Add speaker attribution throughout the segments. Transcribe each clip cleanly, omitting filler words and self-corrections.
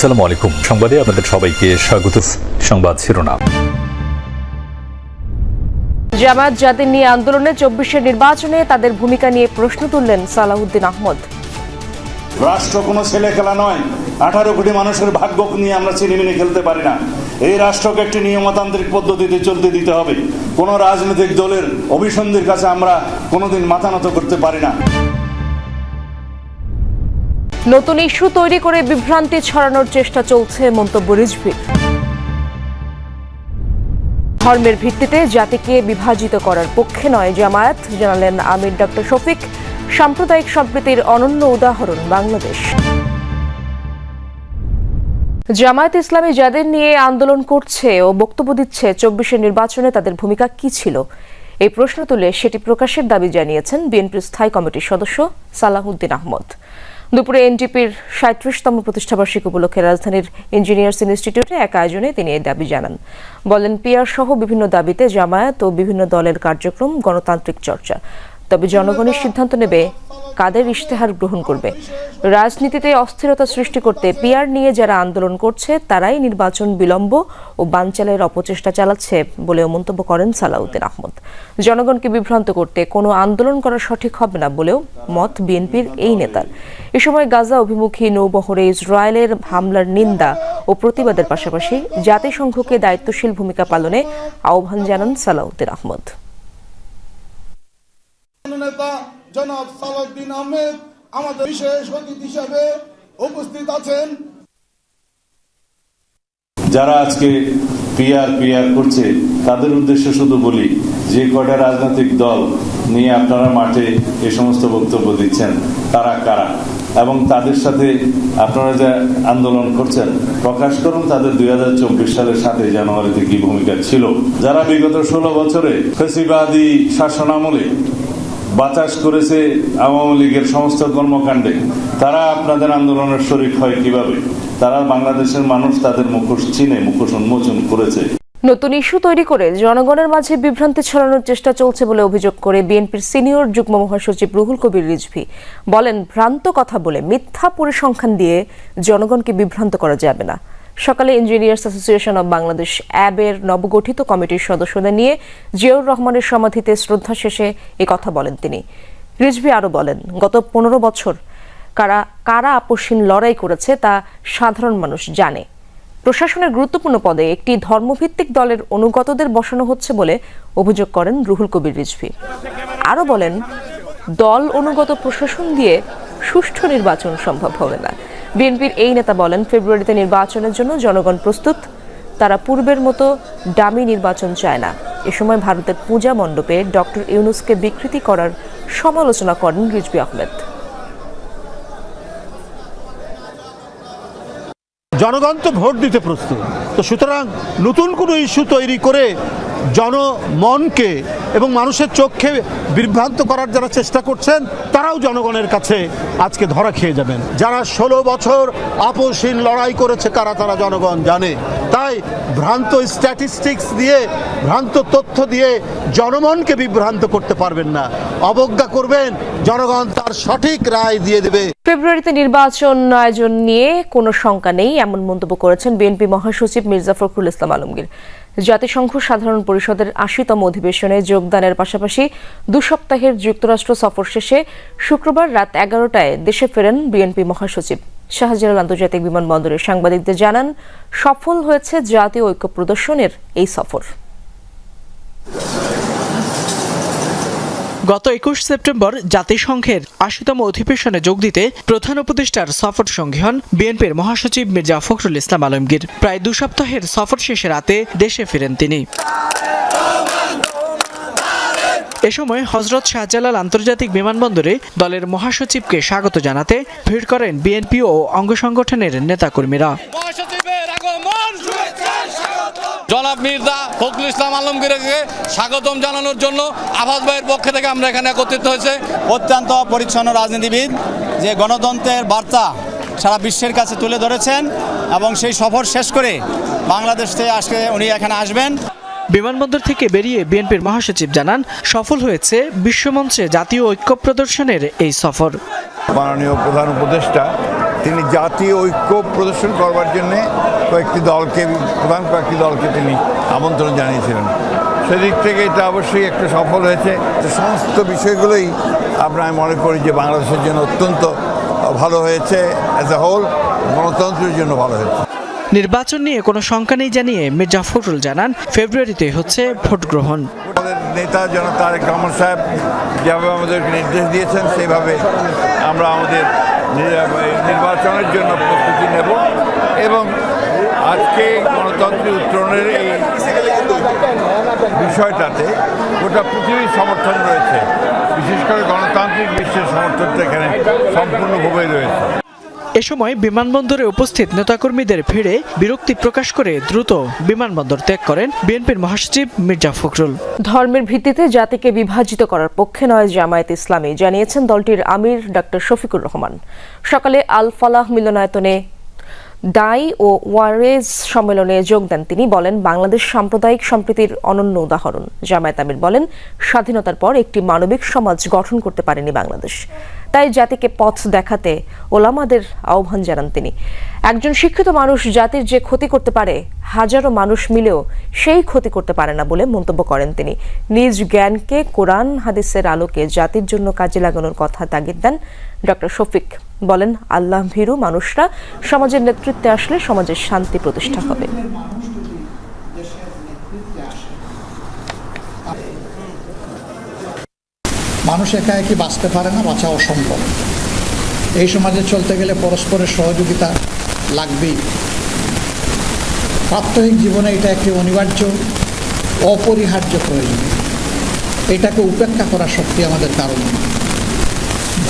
Speaker 1: আসসালামু আলাইকুম। সংবাদে আপনাদের সবাইকে স্বাগত। সংবাদ শিরোনাম।
Speaker 2: জামায়াত যাদের নিয়ে আন্দোলনে 24-এর নির্বাচনে তাদের ভূমিকা নিয়ে প্রশ্ন তুললেন সালাউদ্দিন আহমদ।
Speaker 3: রাষ্ট্র কোনো ছেলে খেলা নয়। 18 কোটি মানুষের ভাগ্য নিয়ে আমরা ছিনিমিনি খেলতে পারি না। এই রাষ্ট্রকে একটি নিয়মতান্ত্রিক পদ্ধতিতে চলতে দিতে হবে। কোনো রাজনৈতিক দলের অভিসন্ধির কাছে আমরা কোনোদিন মাথা নত করতে পারি না।
Speaker 2: নতুন ইস্যু তৈরি করে বিভ্রান্তি ছড়ানোর চেষ্টা চলছে, মন্তব্য রিজভীর। ধর্মের ভিত্তিতে জাতিকে বিভাজিত করার পক্ষে নয় জামায়াত, জানালেন আমির ডক্টর শফিক। সাম্প্রদায়িক সম্প্রীতির অনন্য উদাহরণ বাংলাদেশ। জামায়াত ইসলামী যাদের নিয়ে আন্দোলন করছে ও বক্তব্য দিচ্ছে 24-এর নির্বাচনে তাদের ভূমিকা কি ছিল, এই প্রশ্ন তুলে সেটি প্রকাশের দাবি জানিয়েছেন বিএনপির স্থায়ী কমিটির সদস্য সালাউদ্দিন আহমদ। দুপুরে এনডিপির 37তম প্রতিষ্ঠাবার্ষিকী উপলক্ষে রাজধানীর ইঞ্জিনিয়ার্স ইনস্টিটিউটে এক আয়োজনে তিনি এই দাবি জানান। বলেন, পিআর সহ বিভিন্ন দাবিতে জামায়াত ও বিভিন্ন দলের কার্যক্রম গণতান্ত্রিক চর্চা, তবে জনগণের সিদ্ধান্ত নেবে কাদের ইশতেহার গ্রহণ করবে। রাজনীতিতে অস্থিরতা সৃষ্টি করতে পিআর নিয়ে যারা আন্দোলন করছে তারাই নির্বাচন বিলম্ব ও বানচালের অপচেষ্টা চালাচ্ছে বলেও মন্তব্য করেন সালাউদ্দিন আহমদ। জনগণকে বিভ্রান্ত করতে কোনো আন্দোলন করা সঠিক হবে না বলেও মত বিএনপির এই নেতার। এ সময় গাজা অভিমুখী নৌবহরে ইসরায়েলের হামলার নিন্দা ও প্রতিবাদের পাশাপাশি জাতিসংঘকে দায়িত্বশীল ভূমিকা পালনে আহ্বান জানান সালাউদ্দিন আহমদ।
Speaker 4: নেতা জনাব সালাউদ্দিন আহমেদ আমাদের বিশেষ অতিথি হিসেবে উপস্থিত আছেন।
Speaker 3: যারা আজকে পিআর করছে তাদের উদ্দেশ্যে শুধু বলি, যে কটা রাজনৈতিক দল নিয়ে আপনারা মাঠে এই সমস্ত বক্তব্য দিচ্ছেন তারা কারা এবং তাদের সাথে আপনারা যে আন্দোলন করছেন প্রকাশ করুন তাদের 2024 সালের 7 জানুয়ারিতে কি ভূমিকা ছিল। যারা বিগত 16 বছরে ফ্যাসিবাদী শাসনামলে বাতাস করেছে আওয়ামী লীগের সমস্ত কর্মকাণ্ডে, তারা আপনাদের আন্দোলনের শরীক হয় কিভাবে? তারা বাংলাদেশের মানুষ তাদের মুখোশ চিনে মুখোশ উন্মোচন করেছে।
Speaker 2: নতুন ইস্যু তৈরি করে জনগণের মাঝে বিভ্রান্তি ছড়ানোর চেষ্টা চলছে বলে অভিযোগ করে বিএনপির সিনিয়র যুগ্ম মহাসচিব রুহুল কবির রিজভী বলেন, ভ্রান্ত কথা বলে মিথ্যা পরিসংখ্যান দিয়ে জনগণকে বিভ্রান্ত করা যাবে না। সকালে ইঞ্জিনিয়ার্স অ্যাসোসিয়েশন অব বাংলাদেশ অ্যাবের নবগঠিত কমিটির সদস্যদের নিয়ে জিয়াউর রহমানের সমাধিতে শ্রদ্ধা শেষে এ কথা বলেন তিনি। রিজভী আরও বলেন, গত 15 বছর কারা আপসহীন লড়াই করেছে তা সাধারণ মানুষ জানে। প্রশাসনের গুরুত্বপূর্ণ পদে একটি ধর্মভিত্তিক দলের অনুগতদের বসানো হচ্ছে বলে অভিযোগ করেন রুহুল কবির রিজভী। আরও বলেন, দল অনুগত প্রশাসন দিয়ে সুষ্ঠু নির্বাচন সম্ভব হবে না। বিএনপির এই নেতা বলেন, ফেব্রুয়ারিতে নির্বাচনের জন্য জনগণ প্রস্তুত, তারা পূর্বের মতো ডামি নির্বাচন চায় না। এ সময় ভারতের পূজা মণ্ডপে ডক্টর ইউনূসকে বিকৃতি করার সমালোচনা করেন রিজভী আহমেদ।
Speaker 5: জনগণ তো ভোট দিতে প্রস্তুত, তো সুতরাং নতুন কোনো ইস্যু তৈরি করে জনমনকে এবং মানুষের চোখে বিভ্রান্ত করার যারা চেষ্টা করছেন তারাও জনগণের কাছে আজকে ধরা খেয়ে যাবেন। যারা 16 বছর আপসহীন লড়াই করেছে তারা জনগণ জানে। তাই ভ্রান্ত স্ট্যাটিস্টিক্স দিয়ে, ভ্রান্ত তথ্য দিয়ে জনমনকে বিভ্রান্ত করতে পারবেন না। অবজ্ঞা করবেন, জনগণ তার সঠিক রায় দিয়ে দেবে।
Speaker 2: ফেব্রুয়ারিতে নির্বাচন আয়োজন নিয়ে কোনো শঙ্কা নেই, এমন মন্তব্য করেছেন বিএনপি মহাসচিব মির্জা ফখরুল ইসলাম আলমগীর। জাতিসংঘ সাধারণ পরিষদের 80তম অধিবেশনে যোগদানের পাশাপাশি 2 সপ্তাহের যুক্তরাষ্ট্র সফর শেষে শুক্রবার রাত 11টায় দেশে ফেরেন বিএনপি মহাসচিব। শাহজালাল আন্তর্জাতিক বিমানবন্দরে সাংবাদিকদের জানান, সফল হয়েছে জাতীয় ঐক্য প্রদর্শনের এই সফর।
Speaker 6: গত 21 সেপ্টেম্বর জাতিসংঘের 80তম অধিবেশনে যোগ দিতে প্রধান উপদেষ্টার সফর সঙ্গী হন বিএনপির মহাসচিব মির্জা ফখরুল ইসলাম আলমগীর। প্রায় 2 সপ্তাহের সফর শেষে রাতে দেশে ফেরেন তিনি। এ সময় হযরত শাহজালাল আন্তর্জাতিক বিমানবন্দরে দলের মহাসচিবকে স্বাগত জানাতে ভিড় করেন বিএনপি ও অঙ্গ সংগঠনের নেতাকর্মীরা।
Speaker 7: জনাব মির্জা ফখরুল ইসলাম আলমগীরকে স্বাগতম জানানোর জন্য আভাস ভাইয়ের পক্ষ থেকে আমরা এখানে একত্রিত হয়েছে।
Speaker 8: অত্যন্ত পরিচ্ছন্ন রাজনীতিবিদ, যে গণতন্ত্রের বার্তা সারা বিশ্বের কাছে তুলে ধরেছেন এবং সেই সফর শেষ করে বাংলাদেশ থেকে আজকে উনি এখানে আসবেন।
Speaker 6: বিমানবন্দর থেকে বেরিয়ে বিএনপির মহাসচিব জানান, সফল হয়েছে বিশ্বমঞ্চে জাতীয় ঐক্য প্রদর্শনের এই সফর।
Speaker 9: মাননীয় প্রধান উপদেষ্টা তিনি জাতীয় ঐক্য প্রদর্শন করবার জন্য প্রধান কয়েকটি দলকে তিনি আমন্ত্রণ জানিয়েছিলেন। সেদিক থেকে এটা অবশ্যই একটা সফল হয়েছে। সমস্ত বিষয়গুলোই আমি মনে করি যে বাংলাদেশের জন্য অত্যন্ত ভালো হয়েছে, অ্যাজ এ হোল গণতন্ত্রের জন্য ভালো হয়েছে।
Speaker 6: নির্বাচন নিয়ে কোনো শঙ্কা নেই জানিয়ে মির্জা ফখরুল জানান, ফেব্রুয়ারিতে হচ্ছে ভোট গ্রহণ।
Speaker 9: নেতা জনাব তারেক রহমান সাহেব যেভাবে আমাদেরকে নির্দেশ দিয়েছেন সেইভাবে আমরা আমাদের নির্বাচনের জন্য প্রস্তুতি নেব এবং আজকে গণতন্ত্রের উত্তরণের এই বিষয়টাতে গোটা পৃথিবীর সমর্থন রয়েছে, বিশেষ করে গণতান্ত্রিক বিশ্বের সমর্থনটা এখানে সম্পূর্ণভাবে রয়েছে।
Speaker 6: এ সময় বিমানবন্দরে উপস্থিত নেতাকর্মীদের ভিড়ে বিরক্তি প্রকাশ করে দ্রুত বিমানবন্দর ত্যাগ করেন বিএনপির মহাসচিব মির্জা ফখরুল।
Speaker 2: ধর্মের ভিত্তিতে জাতিকে বিভাজিত করার পক্ষে নয় জামায়াতে ইসলামী, জানিয়েছেন দলটির আমির ডক্টর শফিকুর রহমান। সকালে আল ফালাহ মিলনায়তনে দাই ও ওয়ারেজ সম্মেলনে যোগ দেন তিনি। বলেন, বাংলাদেশ সাম্প্রদায়িক সম্প্রীতির অনন্য উদাহরণ। জামায়াত আমির বলেন, স্বাধীনতার পর একটি মানবিক সমাজ গঠন করতে পারেনি বাংলাদেশ, তাই জাতিকে পথ দেখাতে ওলামাদের আহ্বান জানান তিনি। একজন শিক্ষিত মানুষ জাতির যে ক্ষতি করতে পারে, হাজারো মানুষ মিলেও সেই ক্ষতি করতে পারে না বলে মন্তব্য করেন তিনি। নিজ জ্ঞানকে কোরআন হাদিসের আলোকে জাতির জন্য কাজে লাগানোর কথা তাগিদ দেন ডক্টর শফিক। বলেন, আল্লাহ ভীরু মানুষরা সমাজের নেতৃত্বে আসলে সমাজের শান্তি প্রতিষ্ঠা হবে।
Speaker 10: মানুষ একা একই বাঁচতে পারে না, বাঁচা অসম্ভব। এই সমাজে চলতে গেলে পরস্পরের সহযোগিতা লাগবেই। প্রাত্যহিক জীবনে এটা একটি অনিবার্য, অপরিহার্য প্রয়োজন। এটাকে উপেক্ষা করার শক্তি আমাদের কারণ নেই।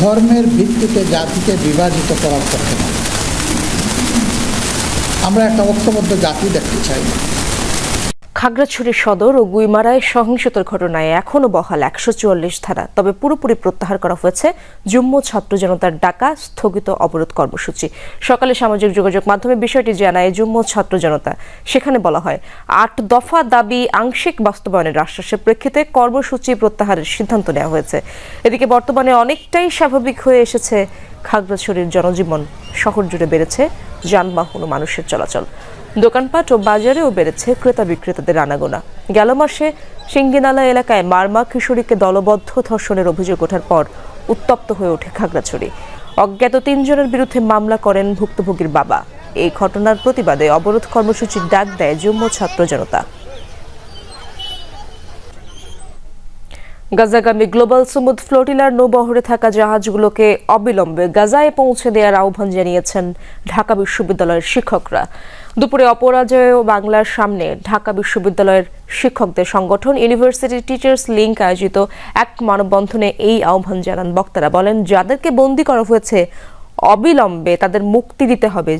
Speaker 10: ধর্মের ভিত্তিতে জাতিকে বিভাজিত করার পক্ষে নয়। আমরা একটা ঐক্যবদ্ধ জাতি দেখতে চাই।
Speaker 2: খাগড়াছড়ি সদর ও গুইমারায় সহিংসতার ঘটনায় এখনও বহাল 144 ধারা, তবে পুরোপুরি প্রত্যাহার করা হয়েছে জুম্ম ছাত্র জনতার ডাকা স্থগিত অবরোধ কর্মসূচি। সকালে সামাজিক যোগাযোগ মাধ্যমে বিষয়টি জানায় জুম্ম ছাত্র জনতা। সেখানে বলা হয়, 8 দফা দাবি আংশিক বাস্তবায়নের আশ্বাসের প্রেক্ষিতে কর্মসূচি প্রত্যাহারের সিদ্ধান্ত নেওয়া হয়েছে। এদিকে বর্তমানে অনেকটাই স্বাভাবিক হয়ে এসেছে খাগড়াছড়ির জনজীবন। শহর জুড়ে বেড়েছে যানবাহন ও মানুষের চলাচল। দোকানপাট ও বাজারেও বেড়েছে ক্রেতা বিক্রেতাদের আনাগোনা। গেল মাসে সিঙ্গিনালা এলাকায় মারমা কিশোরীকে দলবদ্ধ ধর্ষণের অভিযোগ ওঠার পর উত্তপ্ত হয়ে ওঠে খাগড়াছড়ি। অজ্ঞাত 3 জনের বিরুদ্ধে মামলা করেন ভুক্তভোগীর বাবা। এই ঘটনার প্রতিবাদে অবরোধ কর্মসূচির ডাক দেয় জুম্ম ছাত্র জনতা। গাজাগামী গ্লোবাল সুমুদ ফ্লোটিলার নৌবহরে থাকা জাহাজগুলোকে অবিলম্বে গাজায় পৌঁছে দেওয়ার আহ্বান জানিয়েছেন ঢাকা বিশ্ববিদ্যালয়ের শিক্ষকরা। দুপুরে অপরাজেয় বাংলার সামনে ঢাকা বিশ্ববিদ্যালয়ের শিক্ষকদের সংগঠন ইউনিভার্সিটি টিচার্স লিংক আয়োজিত এক মানববন্ধনে এই আহ্বান জানান বক্তারা। বলেন, যাদেরকে বন্দী করা হয়েছে অবিলম্বে তাদের মুক্তি দিতে হবে।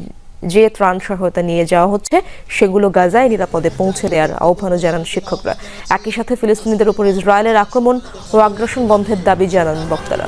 Speaker 2: যে ত্রাণ সহায়তা নিয়ে যাওয়া হচ্ছে সেগুলো গাজায় নিরাপদে পৌঁছে দেওয়ার আহ্বানও জানান শিক্ষকরা। একই সাথে ফিলিস্তিনিদের উপর ইসরায়েলের আক্রমণ ও আগ্রাসন বন্ধের দাবি জানান বক্তারা।